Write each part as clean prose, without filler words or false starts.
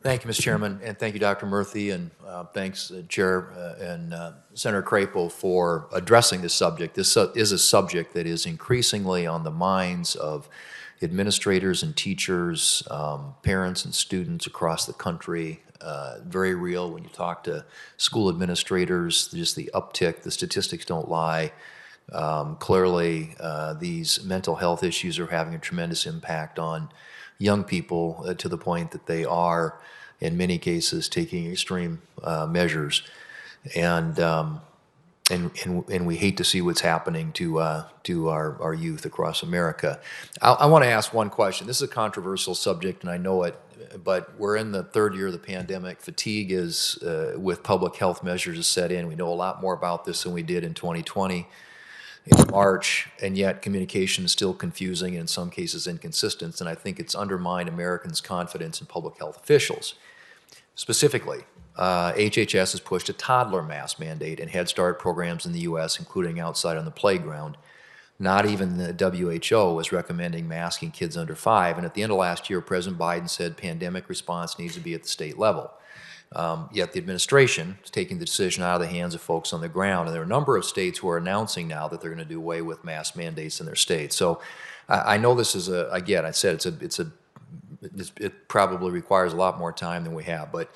Thank you, Mr. Chairman, and thank you, Dr. Murthy, and thanks, Chair and Senator Crapo, for addressing this subject. This is a subject that is increasingly on the minds of administrators and teachers, parents and students across the country. Very real when you talk to school administrators, just the uptick, the statistics don't lie. Clearly, these mental health issues are having a tremendous impact on young people to the point that they are, in many cases, taking extreme measures, and we hate to see what's happening to our youth across America. I want to ask one question. This is a controversial subject, and I know it, but we're in the third year of the pandemic. Fatigue is with public health measures is set in. We know a lot more about this than we did in 2020. In March, and yet communication is still confusing and in some cases inconsistent, and I think it's undermined Americans' confidence in public health officials. Specifically, HHS has pushed a toddler mask mandate in Head Start programs in the U.S., including outside on the playground. Not even the WHO is recommending masking kids under 5, and at the end of last year, President Biden said pandemic response needs to be at the state level. Yet the administration is taking the decision out of the hands of folks on the ground, and there are a number of states who are announcing now that they're going to do away with mask mandates in their states. So I know this is again, I said it probably requires a lot more time than we have, but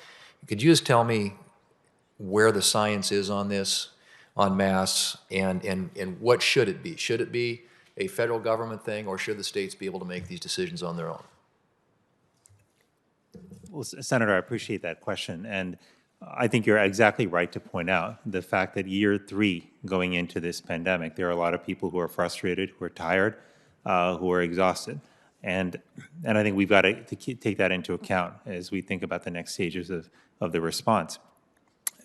could you just tell me where the science is on this, on masks, and what should it be? Should it be a federal government thing, or should the states be able to make these decisions on their own? Well, Senator, I appreciate that question. And I think you're exactly right to point out the fact that year 3 going into this pandemic, there are a lot of people who are frustrated, who are tired, who are exhausted. And I think we've got to take that into account as we think about the next stages of the response.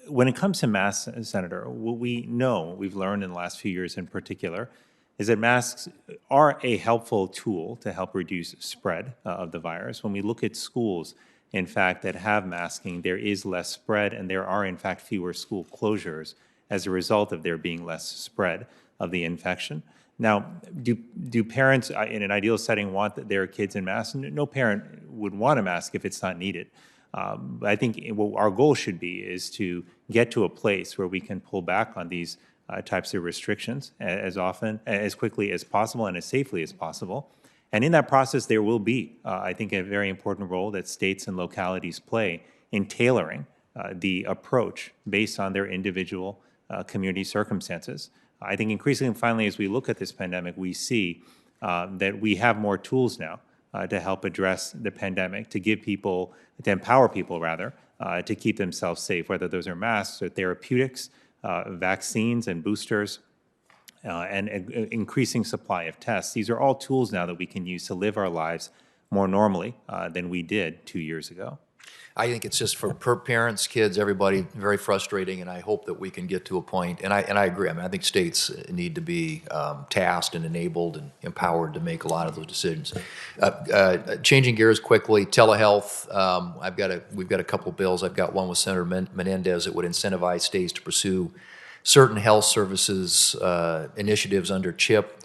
When it comes to masks, Senator, what we know, we've learned in the last few years in particular, is that masks are a helpful tool to help reduce spread of the virus. When we look at schools, in fact, that have masking, there is less spread, and there are, in fact, fewer school closures as a result of there being less spread of the infection. Now, do parents in an ideal setting want their kids in masks? No parent would want a mask if it's not needed. I think what our goal should be is to get to a place where we can pull back on these types of restrictions as quickly as possible and as safely as possible. And in that process, there will be, I think, a very important role that states and localities play in tailoring the approach based on their individual community circumstances. I think increasingly, finally, as we look at this pandemic, we see that we have more tools now to help address the pandemic, to empower people, rather, to keep themselves safe, whether those are masks or therapeutics, vaccines and boosters, and increasing supply of tests. These are all tools now that we can use to live our lives more normally than we did 2 years ago. I think it's just for parents, kids, everybody, very frustrating, and I hope that we can get to a point, and I agree. I mean, I think states need to be tasked and enabled and empowered to make a lot of those decisions. Changing gears quickly, telehealth. We've got a couple bills. I've got one with Senator Menendez that would incentivize states to pursue certain health services initiatives under CHIP,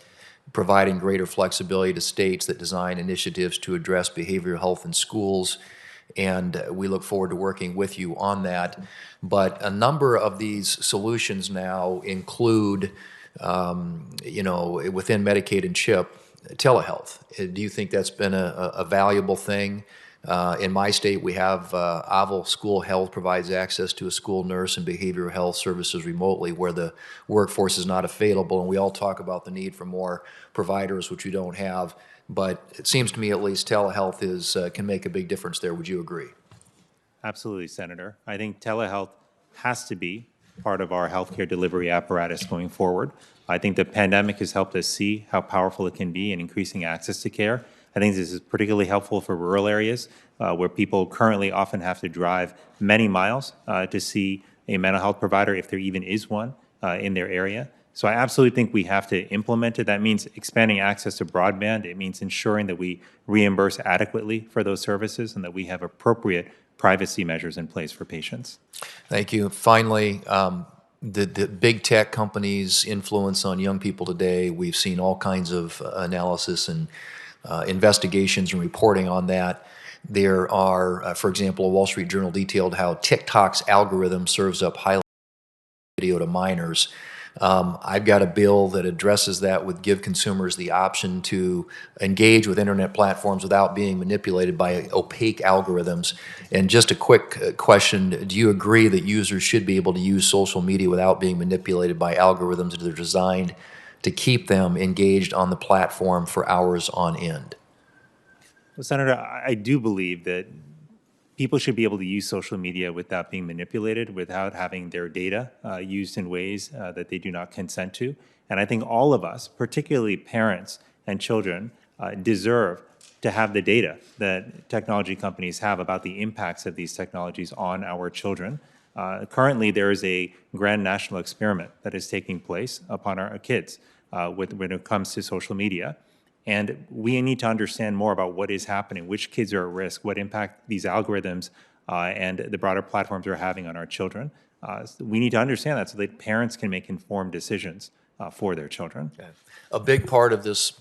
providing greater flexibility to states that design initiatives to address behavioral health in schools. And we look forward to working with you on that. But a number of these solutions now include, within Medicaid and CHIP, telehealth. Do you think that's been a valuable thing? In my state, we have AVIL School Health provides access to a school nurse and behavioral health services remotely where the workforce is not available. And we all talk about the need for more providers, which we don't have. But it seems to me at least telehealth can make a big difference there. Would you agree? Absolutely, Senator. I think telehealth has to be part of our healthcare delivery apparatus going forward. I think the pandemic has helped us see how powerful it can be in increasing access to care. I think this is particularly helpful for rural areas where people currently often have to drive many miles to see a mental health provider, if there even is one in their area. So I absolutely think we have to implement it. That means expanding access to broadband. It means ensuring that we reimburse adequately for those services and that we have appropriate privacy measures in place for patients. Thank you. Finally, the big tech companies' influence on young people today, we've seen all kinds of analysis and investigations and reporting on that. There are, for example, a Wall Street Journal detailed how TikTok's algorithm serves up highlight video to minors. I've got a bill that addresses that, would give consumers the option to engage with internet platforms without being manipulated by opaque algorithms. And just a quick question, do you agree that users should be able to use social media without being manipulated by algorithms that are designed to keep them engaged on the platform for hours on end? Well, Senator, I do believe that people should be able to use social media without being manipulated, without having their data used in ways that they do not consent to. And I think all of us, particularly parents and children, deserve to have the data that technology companies have about the impacts of these technologies on our children. Currently, there is a grand national experiment that is taking place upon our kids when it comes to social media. And we need to understand more about what is happening, which kids are at risk, what impact these algorithms and the broader platforms are having on our children. So we need to understand that so that parents can make informed decisions for their children. Okay. A big part of this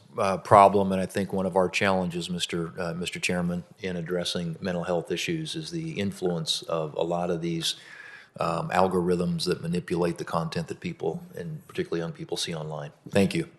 problem, and I think one of our challenges, Mr. Chairman, in addressing mental health issues is the influence of a lot of these algorithms that manipulate the content that people, and particularly young people, see online. Thank you.